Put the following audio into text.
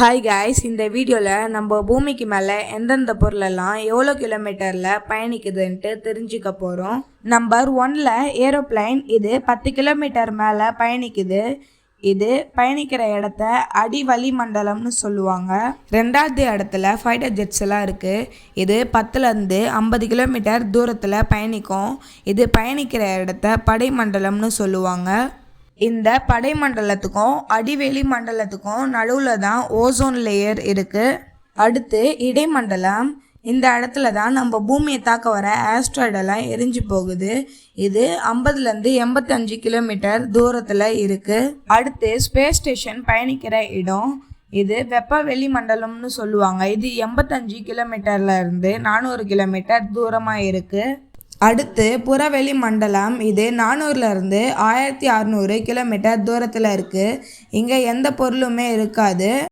Hi guys, இந்த வீடியோவில் நம்ம பூமிக்கு மேலே எந்தெந்த பொருளெல்லாம் எவ்வளோ கிலோமீட்டரில் பயணிக்குதுன்ட்டு தெரிஞ்சுக்க போகிறோம். நம்பர் 1ல் ஏரோப்ளைன். இது 10 கிலோமீட்டர் மேலே பயணிக்குது. இது பயணிக்கிற இடத்த அடி வளிமண்டலம்னு சொல்லுவாங்க. 2வது இடத்துல ஃபைட்டர் ஜெட்ஸ் எல்லாம் இருக்குது. இது 10லேருந்து 50 கிலோமீட்டர் தூரத்தில் பயணிக்கும். இது பயணிக்கிற இடத்த படைமண்டலம்னு சொல்லுவாங்க. இந்த படைமண்டலத்துக்கும் அடிவெளி மண்டலத்துக்கும் நடுவில் தான் ஓசோன் லேயர் இருக்குது. அடுத்து இடைமண்டலம். இந்த இடத்துல தான் நம்ம பூமியை தாக்க வர ஆஸ்ட்ராய்டெல்லாம் எரிஞ்சு போகுது. இது 50லேருந்து 85 கிலோமீட்டர் தூரத்தில் இருக்குது. அடுத்து ஸ்பேஸ் ஸ்டேஷன் பயணிக்கிற இடம். இது வெப்ப வெளி மண்டலம்னு சொல்லுவாங்க. இது 85 கிலோமீட்டர்லேருந்து 400 கிலோமீட்டர் தூரமாக இருக்குது. அடுத்து புறவெளி மண்டலம். இது 400லேருந்து 1600 கிலோமீட்டர் தூரத்தில் இருக்குது. இங்கே எந்த பொருளுமே இருக்காது.